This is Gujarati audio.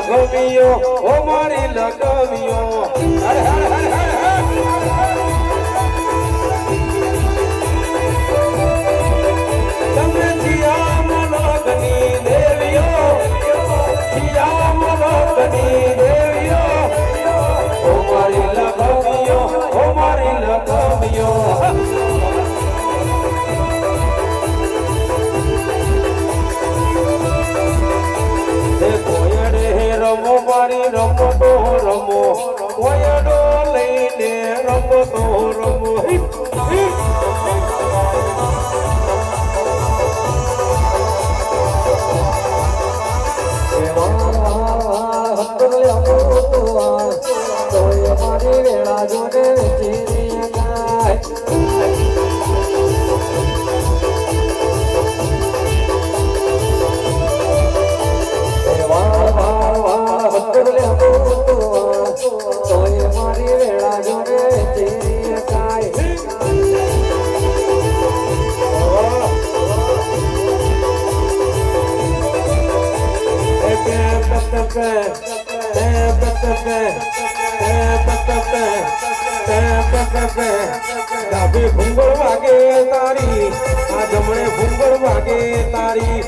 લગમિયો ઓ મારી લગમિયો હર હર હર હર તમે જીયા મલકની દેવીઓ જીયા મલકની દેવીઓ ઓ મારી લગમિયો ઓ મારી લગમિયો રમો મારી રમતો રમો કોયડો લઈને રમતો રમો મારી વેળા જોડે મારી વેળા જોડે ડાબે ભૂંગળ વાગે તારી આ જમણે ભૂંગળ વાગે તારી